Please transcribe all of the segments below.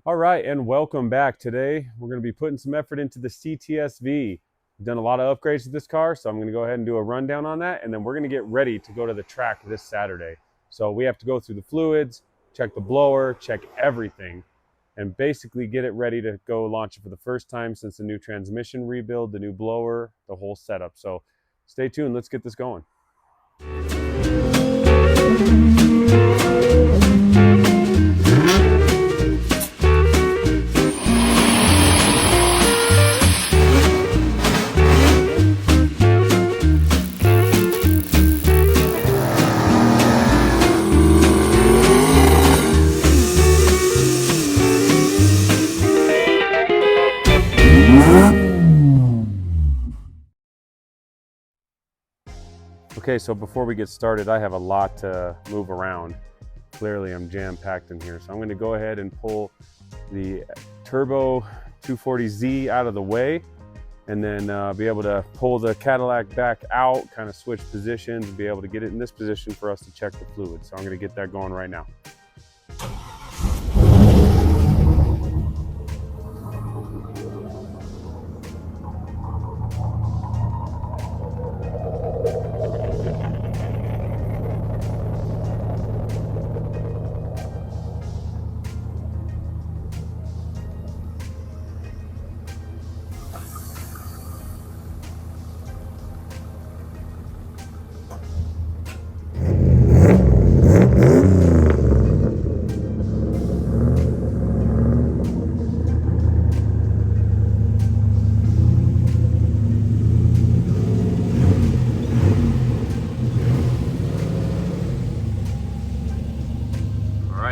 All right, and welcome back. Today, we're going to be putting some effort into the CTS-V. We've done a lot of upgrades to this car, so I'm going to go ahead and do a rundown on that, and then we're going to get ready to go to the track this Saturday. So we have to go through the fluids, check the blower, check everything, and basically get it ready to go launch it for the first time since the new transmission rebuild, the new blower, the whole setup. So stay tuned. Let's get this going. Okay, so before we get started, I have a lot to move around. Clearly, I'm jam-packed in here. So I'm going to go ahead and pull the Turbo 240Z out of the way and then be able to pull the Cadillac back out, kind of switch positions and be able to get it in this position for us to check the fluid. So I'm going to get that going right now.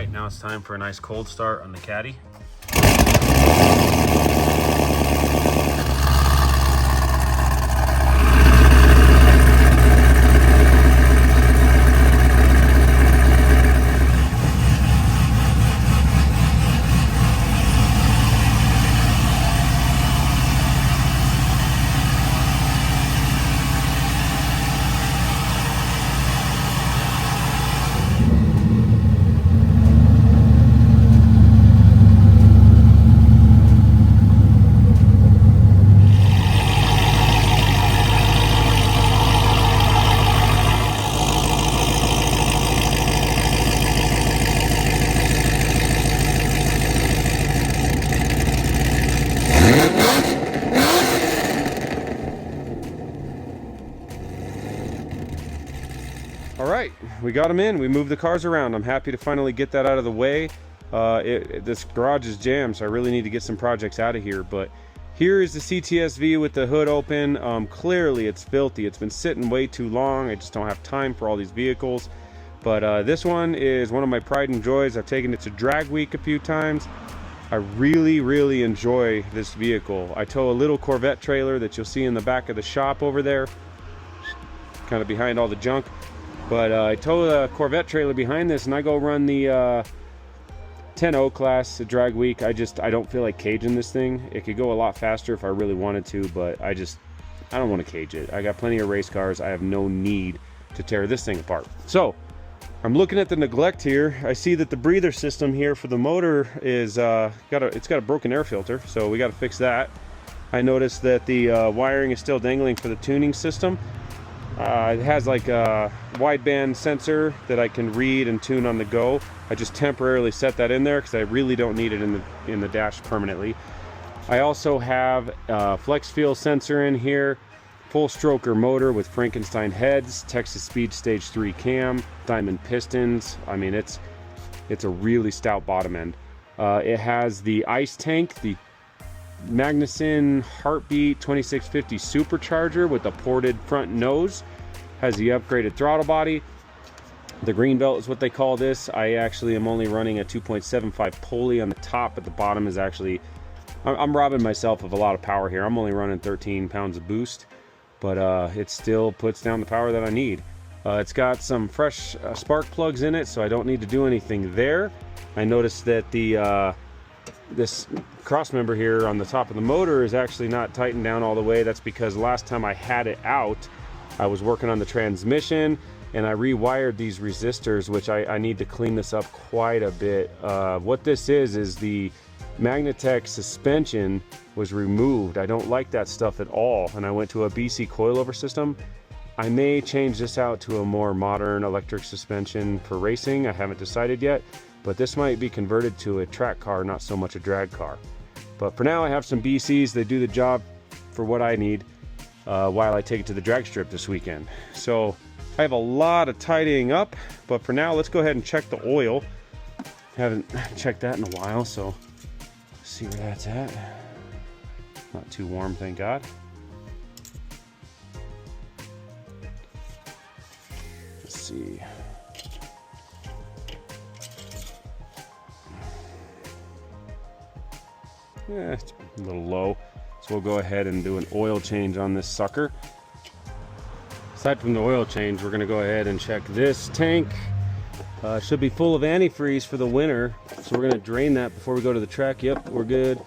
Now it's time for a nice cold start on the Caddy. All right, we got them in. We moved the cars around. I'm happy to finally get that out of the way. This garage is jammed, so I really need to get some projects out of here. But here is the CTS-V with the hood open. Clearly, it's filthy. It's been sitting way too long. I just don't have time for all these vehicles. But this one is one of my pride and joys. I've taken it to drag week a few times. I really enjoy this vehicle. I tow a little Corvette trailer that you'll see in the back of the shop over there, kind of behind all the junk. But I tow the Corvette trailer behind this and I go run the 10.0 class at drag week. I don't feel like caging this thing. It could go a lot faster if I really wanted to, but I don't want to cage it. I got plenty of race cars. I have no need to tear this thing apart. So I'm looking at the neglect here. I see that the breather system here for the motor is it's got a broken air filter, so we got to fix that. I noticed that the wiring is still dangling for the tuning system. It has like a wideband sensor that I can read and tune on the go. I just temporarily set that in there because I really don't need it in the dash permanently. I also have a flex fuel sensor in here, full stroker motor with Frankenstein heads, Texas Speed Stage 3 cam, diamond pistons. I mean, it's a really stout bottom end. It has the ice tank, the Magnuson Heartbeat 2650 supercharger with a ported front nose, has the upgraded throttle body. The green belt is what they call this. I actually am only running a 2.75 pulley on the top, but the bottom is actually, I'm robbing myself of a lot of power here. I'm only running 13 pounds of boost, but it still puts down the power that I need. It's got some fresh spark plugs in it, so I don't need to do anything there. I noticed that this cross member here on the top of the motor is actually not tightened down all the way. That's because last time I had it out, I was working on the transmission and I rewired these resistors, which I need to clean this up quite a bit. What this is the Magnetech suspension was removed. I don't like that stuff at all, and I went to a BC coilover system. I may change this out to a more modern electric suspension for racing. I haven't decided yet, but this might be converted to a track car, not so much a drag car. But for now, I have some BCs. They do the job for what I need while I take it to the drag strip this weekend. So I have a lot of tidying up, but for now, let's go ahead and check the oil. Haven't checked that in a while, so let's see where that's at. Not too warm, thank God. Let's see. Yeah, it's a little low. So we'll go ahead and do an oil change on this sucker. Aside from the oil change, we're gonna go ahead and check this tank. Should be full of antifreeze for the winter. So we're gonna drain that before we go to the track. Yep, we're good.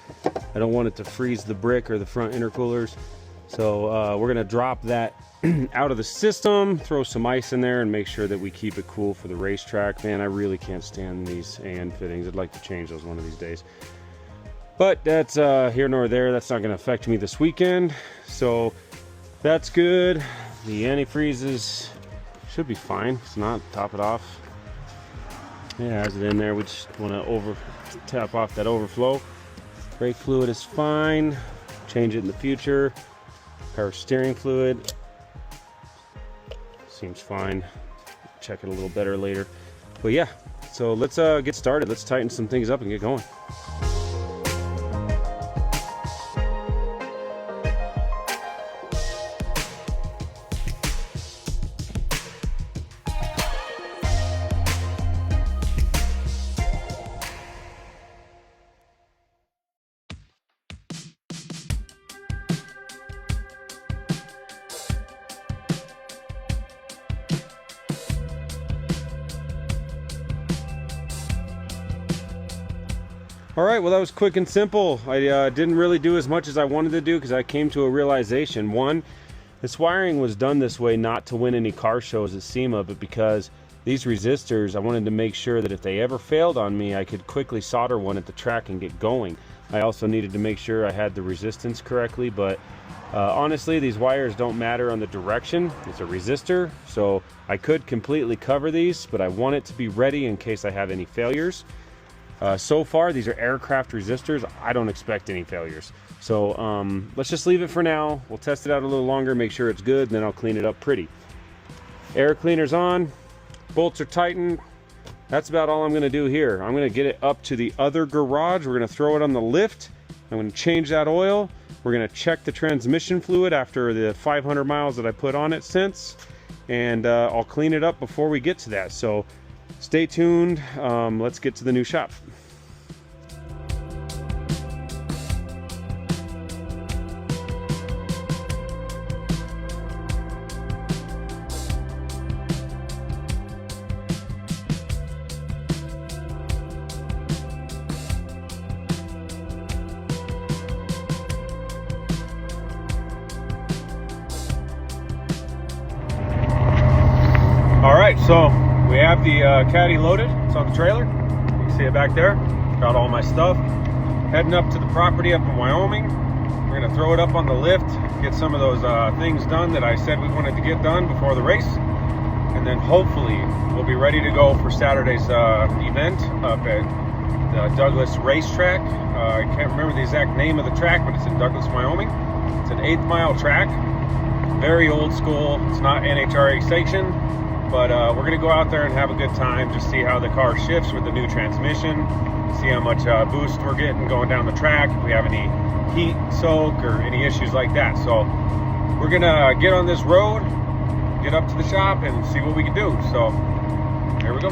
I don't want it to freeze the brick or the front intercoolers. So we're gonna drop that out of the system, throw some ice in there, and make sure that we keep it cool for the racetrack. Man, I really can't stand these AN fittings. I'd like to change those one of these days. But that's here nor there. That's not going to affect me this weekend. So that's good. The antifreezes should be fine. If not, top it off. Yeah, has it in there. We just want to tap off that overflow. Brake fluid is fine. Change it in the future. Power steering fluid seems fine. Check it a little better later. But yeah, so let's get started. Let's tighten some things up and get going. All right, well, that was quick and simple. I didn't really do as much as I wanted to do because I came to a realization. One, this wiring was done this way not to win any car shows at SEMA, but because these resistors, I wanted to make sure that if they ever failed on me, I could quickly solder one at the track and get going. I also needed to make sure I had the resistance correctly, but honestly, these wires don't matter on the direction. It's a resistor, so I could completely cover these, but I want it to be ready in case I have any failures. So far, these are aircraft resistors. I don't expect any failures. So let's just leave it for now. We'll test it out a little longer, make sure it's good, and then I'll clean it up pretty. Air cleaner's on, bolts are tightened. That's about all I'm gonna do here. I'm gonna get it up to the other garage. We're gonna throw it on the lift. I'm gonna change that oil. We're gonna check the transmission fluid after the 500 miles that I put on it since. And I'll clean it up before we get to that. So stay tuned. Let's get to the new shop. All right, so we have the Caddy loaded. It's on the trailer. You can see it back there. Got all my stuff. Heading up to the property up in Wyoming. We're gonna throw it up on the lift, get some of those things done that I said we wanted to get done before the race. And then hopefully we'll be ready to go for Saturday's event up at the Douglas racetrack. I can't remember the exact name of the track, but it's in Douglas, Wyoming. It's an 8th mile track. Very old school. It's not NHRA sanctioned. But we're going to go out there and have a good time, just see how the car shifts with the new transmission, see how much boost we're getting going down the track, if we have any heat soak or any issues like that. So we're going to get on this road, get up to the shop, and see what we can do. So here we go.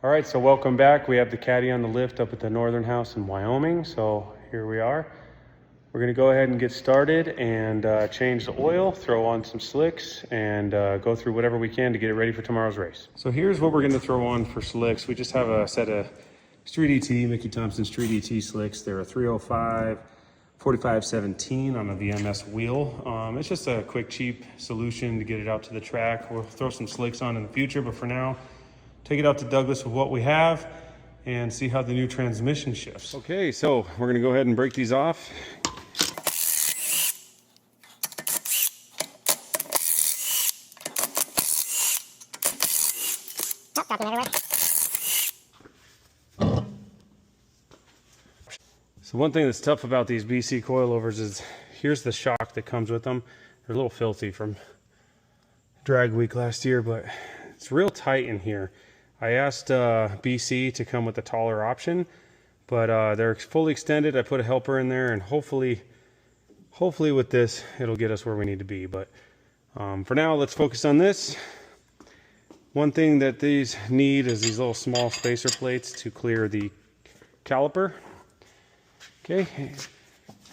All right, so welcome back. We have the Caddy on the lift up at the Northern House in Wyoming. So here we are. We're gonna go ahead and get started and change the oil, throw on some slicks, and go through whatever we can to get it ready for tomorrow's race. So here's what we're gonna throw on for slicks. We just have a set of Street ET, Mickey Thompson Street ET slicks. They're a 305 4517 on a VMS wheel. It's just a quick, cheap solution to get it out to the track. We'll throw some slicks on in the future, but for now, take it out to Douglas with what we have and see how the new transmission shifts. Okay, so we're gonna go ahead and break these off. So one thing that's tough about these BC coilovers is here's the shock that comes with them. They're a little filthy from drag week last year, but it's real tight in here. I asked BC to come with a taller option, but they're fully extended. I put a helper in there, and hopefully with this, it'll get us where we need to be. But for now, let's focus on this. One thing that these need is these little small spacer plates to clear the caliper. Okay,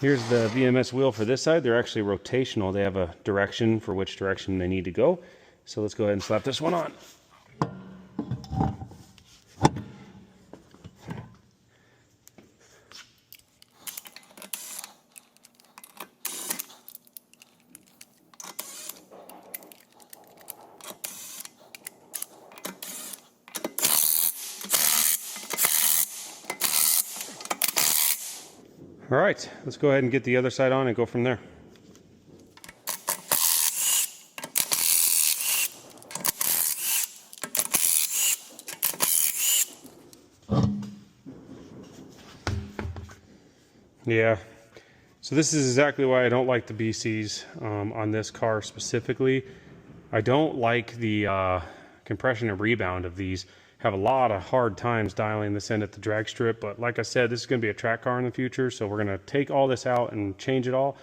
here's the VMS wheel for this side. They're actually rotational. They have a direction for which direction they need to go. So let's go ahead and slap this one on. All right, let's go ahead and get the other side on and go from there. Yeah, so this is exactly why I don't like the BCs on this car specifically. I don't like the compression and rebound of these. Have a lot of hard times dialing this in at the drag strip, but like I said, this is going to be a track car in the future, so we're going to take all this out and change it all.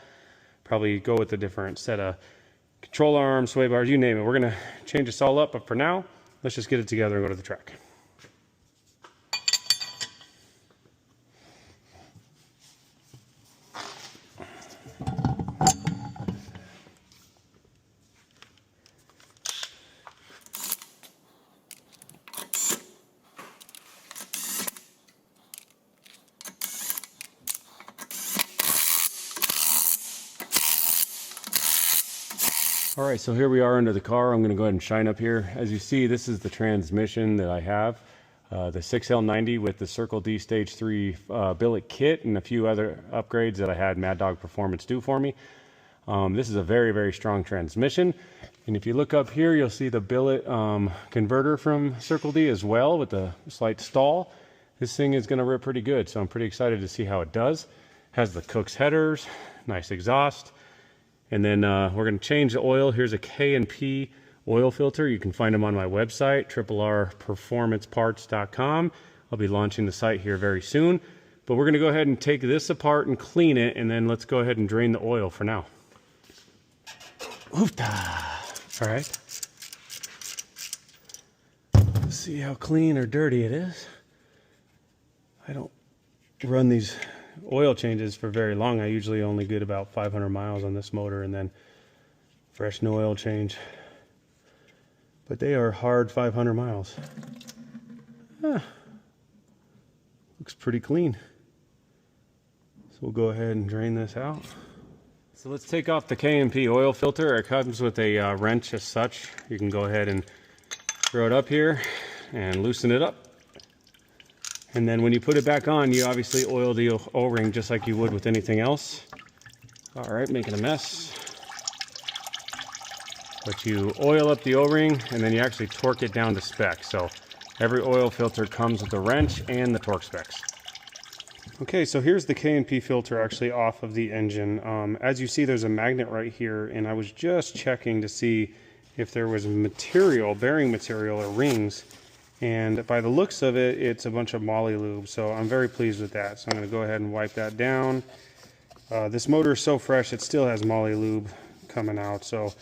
Probably go with a different set of control arms, sway bars, you name it. We're going to change this all up, but for now, let's just get it together and go to the track. All right, so here we are under the car. I'm going to go ahead and shine up here. As you see, this is the transmission that I have, the 6L90 with the Circle D Stage 3 billet kit and a few other upgrades that I had Mad Dog Performance do for me. This is a very, very strong transmission. And if you look up here, you'll see the billet converter from Circle D as well with a slight stall. This thing is going to rip pretty good, so I'm pretty excited to see how it does. Has the Cook's headers, nice exhaust. And then we're going to change the oil. Here's a K&P oil filter. You can find them on my website, rrperformanceparts.com. I'll be launching the site here very soon. But we're going to go ahead and take this apart and clean it, and then let's go ahead and drain the oil for now. All right. Let's see how clean or dirty it is. I don't run these oil changes for very long. I usually only get about 500 miles on this motor and then fresh new oil change. But they are hard 500 miles. Looks pretty clean. So we'll go ahead and drain this out. So let's take off the K&P oil filter. It comes with a wrench as such. You can go ahead and throw it up here and loosen it up. And then when you put it back on, you obviously oil the O-ring just like you would with anything else. All right, making a mess. But you oil up the O-ring and then you actually torque it down to spec. So every oil filter comes with the wrench and the torque specs. Okay, so here's the K&P filter actually off of the engine. As you see, there's a magnet right here, and I was just checking to see if there was material, bearing material or rings. And by the looks of it, it's a bunch of moly lube, so I'm very pleased with that. So I'm going to go ahead and wipe that down. This motor is so fresh, it still has moly lube coming out, so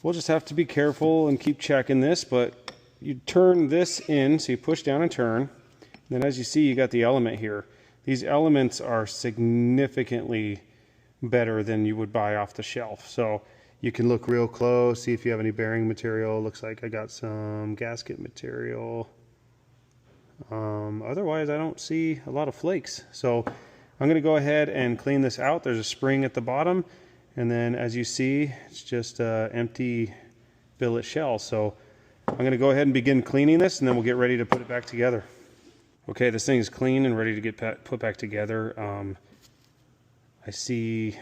we'll just have to be careful and keep checking this, but you turn this in, so you push down and turn. Then as you see, you got the element here. These elements are significantly better than you would buy off the shelf. So you can look real close, see if you have any bearing material. Looks like I got some gasket material. Otherwise, I don't see a lot of flakes. So I'm going to go ahead and clean this out. There's a spring at the bottom, and then as you see, it's just an empty billet shell. So I'm going to go ahead and begin cleaning this, and then we'll get ready to put it back together. Okay, this thing is clean and ready to get put back together. I see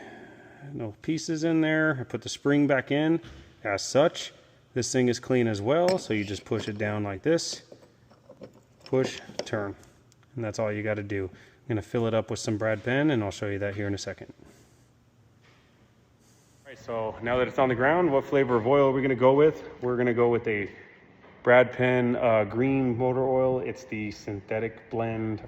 no pieces in there. I put the spring back in as such. This thing is clean as well, so you just push it down like this. Push, turn, and that's all you got to do. I'm going to fill it up with some Brad Penn, and I'll show you that here in a second. All right, so now that it's on the ground, what flavor of oil are we going to go with? We're going to go with a Brad Penn green motor oil. It's the synthetic blend.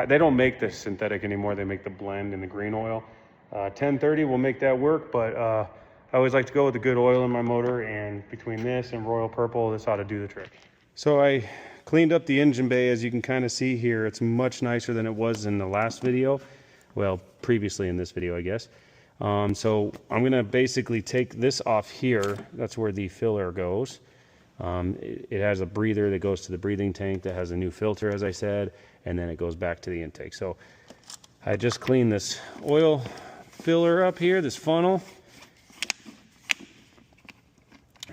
They don't make the synthetic anymore. They make the blend in the green oil. 1030 will make that work, but I always like to go with the good oil in my motor, and between this and Royal Purple, this ought to do the trick. So I cleaned up the engine bay. As you can kind of see here, it's much nicer than it was in the last video. Well, previously in this video, I guess. So I'm going to basically take this off here. That's where the filler goes. It has a breather that goes to the breathing tank that has a new filter, as I said, and then it goes back to the intake. So I just cleaned this oil filler up here, this funnel,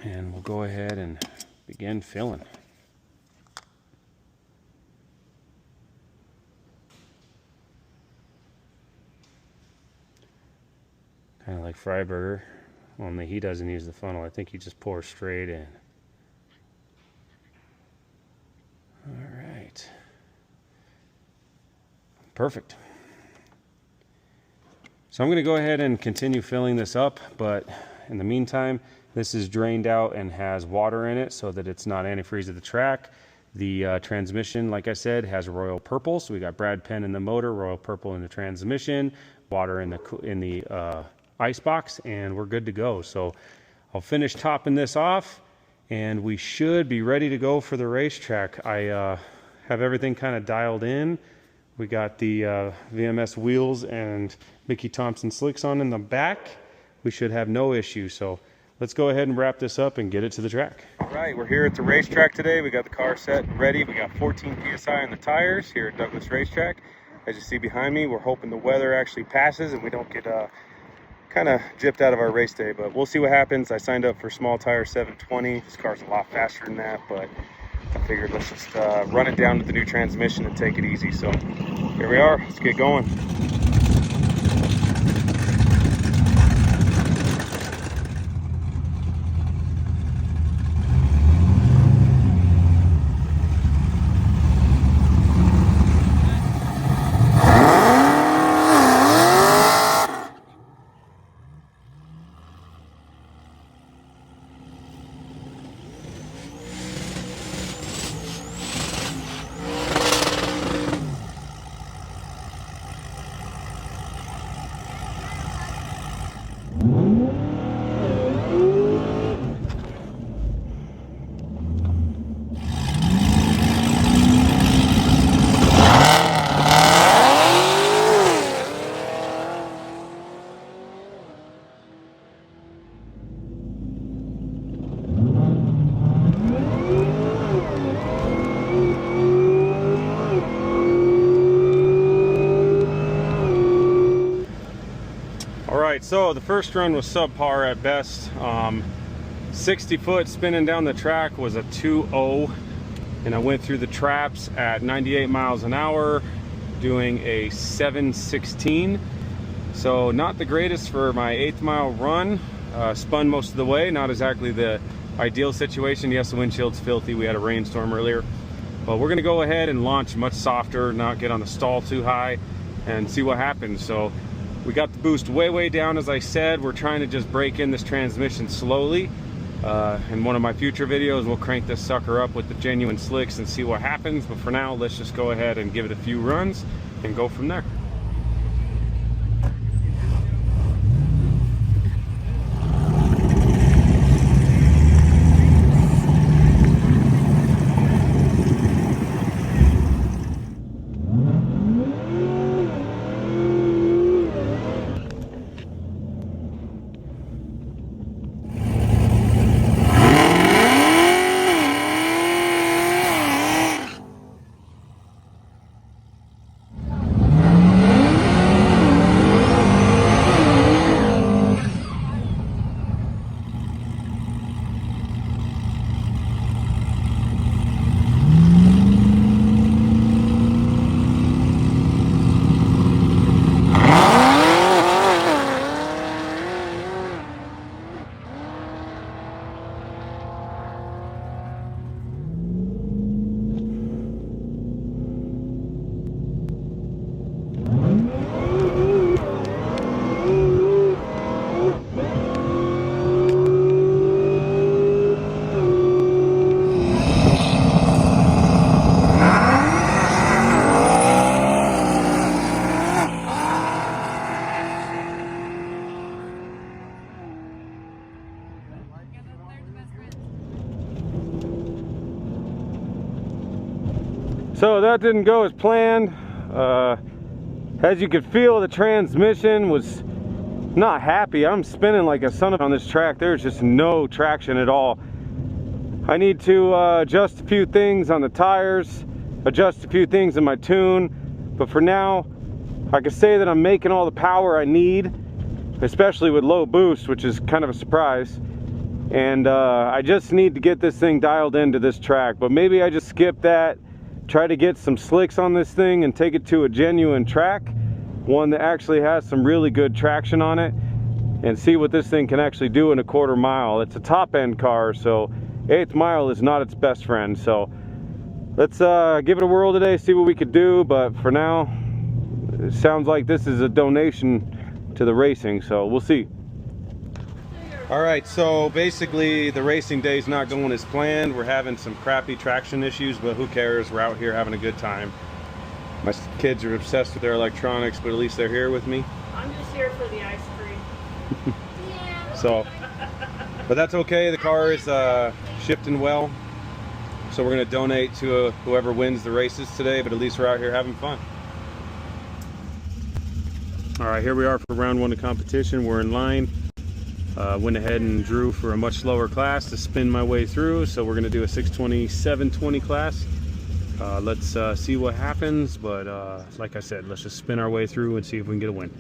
and we'll go ahead and begin filling. Kind of like Freiburger, only he doesn't use the funnel. I think he just pours straight in. All right. Perfect. So I'm going to go ahead and continue filling this up, but in the meantime, this is drained out and has water in it so that it's not antifreeze at the track. The transmission, like I said, has Royal Purple, so we got Brad Penn in the motor, Royal Purple in the transmission, water in the ice box, and we're good to go. So I'll finish topping this off, and we should be ready to go for the racetrack. I have everything kind of dialed in. We got the VMS wheels and Mickey Thompson slicks on in the back. We should have no issue. So let's go ahead and wrap this up and get it to the track. All right, we're here at the racetrack today. We got the car set and ready. We got 14 PSI on the tires here at Douglas Racetrack. As you see behind me, we're hoping the weather actually passes and we don't get kind of gypped out of our race day, but we'll see what happens. I signed up for small tire 720. This car's a lot faster than that, but I figured let's just run it down to the new transmission and take it easy. So here we are, let's get going. So the first run was subpar at best. 60 foot spinning down the track was a 2.0, and I went through the traps at 98 miles an hour doing a 7.16. So not the greatest for my 8th mile run. Spun most of the way, not exactly the ideal situation. Yes, the windshield's filthy. We had a rainstorm earlier, but we're gonna go ahead and launch much softer, not get on the stall too high, and see what happens. So we got the boost way down. As I said, we're trying to just break in this transmission slowly. In one of my future videos, we'll crank this sucker up with the genuine slicks and see what happens. But for now, let's just go ahead and give it a few runs and go from there. So that didn't go as planned. As you could feel, the transmission was not happy. I'm spinning like a son of on this track. There's just no traction at all. I need to adjust a few things on the tires, adjust a few things in my tune, but for now I can say that I'm making all the power I need, especially with low boost, which is kind of a surprise. And I just need to get this thing dialed into this track, but maybe I just skip that, try to get some slicks on this thing and take it to a genuine track, one that actually has some really good traction on it, and see what this thing can actually do in a quarter mile. It's a top end car, so 8th mile is not its best friend. So let's give it a whirl today, see what we could do. But for now, it sounds like this is a donation to the racing, so we'll see. All right, so basically the racing day's not going as planned. We're having some crappy traction issues, but who cares? We're out here having a good time. My kids are obsessed with their electronics, but at least they're here with me. I'm just here for the ice cream. Yeah. So, but that's okay. The car is shifting well, so we're gonna donate to whoever wins the races today, but at least we're out here having fun. All right, here we are for round 1 of competition. We're in line. Went ahead and drew for a much slower class to spin my way through, so we're gonna do a 620, 720 class. Let's see what happens, but like I said, let's just spin our way through and see if we can get a win.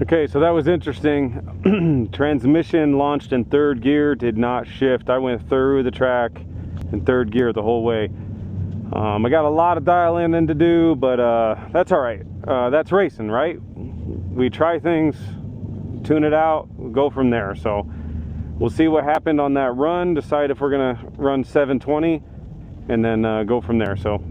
Okay, so that was interesting. Transmission launched in 3rd gear, did not shift. I went through the track in 3rd gear the whole way. I got a lot of dialing in to do, but that's all right. That's racing, right? We try things, tune it out, we'll go from there. So we'll see what happened on that run, decide if we're gonna run 720, and then go from there. So.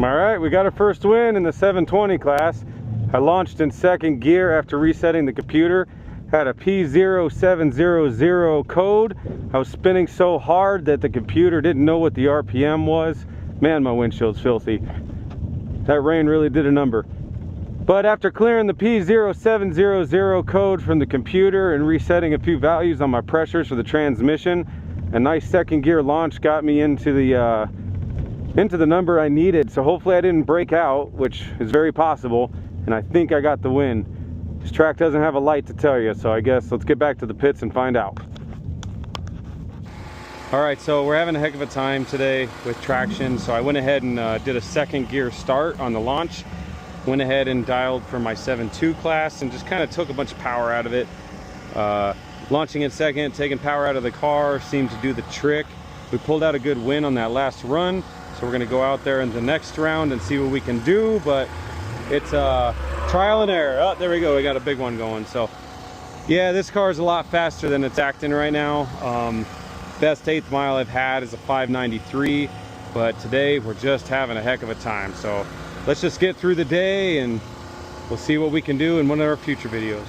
All right, we got our first win in the 720 class. I launched in 2nd gear after resetting the computer. Had a P0700 code. I was spinning so hard that the computer didn't know what the RPM was. Man, my windshield's filthy. That rain really did a number. But after clearing the P0700 code from the computer and resetting a few values on my pressures for the transmission, a nice 2nd gear launch got me into the number I needed. So hopefully I didn't break out, which is very possible, and I think I got the win. This track doesn't have a light to tell you, so I guess let's get back to the pits and find out. All right, so we're having a heck of a time today with traction. So I went ahead and did a second gear start on the launch. Went ahead and dialed for my 7.2 class and just kind of took a bunch of power out of it. Launching in second, taking power out of the car seemed to do the trick. We pulled out a good win on that last run. So we're gonna go out there in the next round and see what we can do, but it's trial and error. Oh, there we go, we got a big one going. So yeah, this car is a lot faster than it's acting right now. Best 8th mile I've had is a 5:93, but today we're just having a heck of a time. So let's just get through the day and we'll see what we can do in one of our future videos.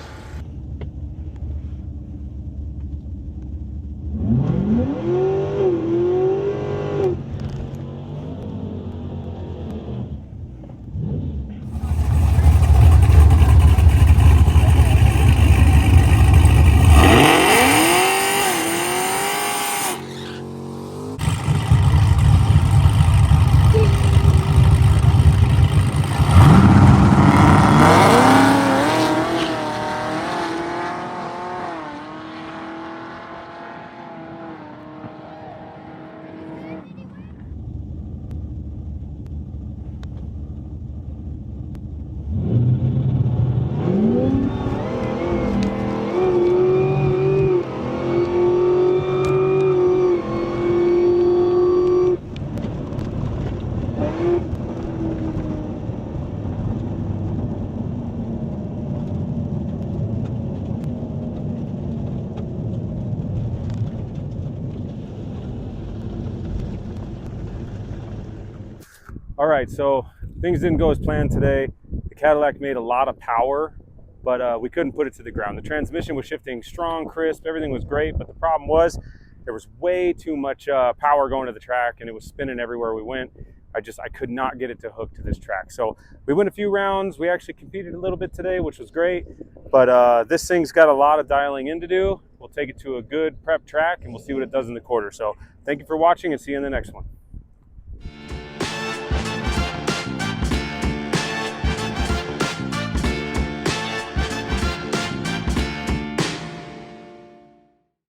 All right, so things didn't go as planned today. The Cadillac made a lot of power, but we couldn't put it to the ground. The transmission was shifting strong, crisp, everything was great, but the problem was there was way too much power going to the track and it was spinning everywhere we went. I could not get it to hook to this track. So we went a few rounds. We actually competed a little bit today, which was great, but this thing's got a lot of dialing in to do. We'll take it to a good prep track and we'll see what it does in the quarter. So thank you for watching and see you in the next one.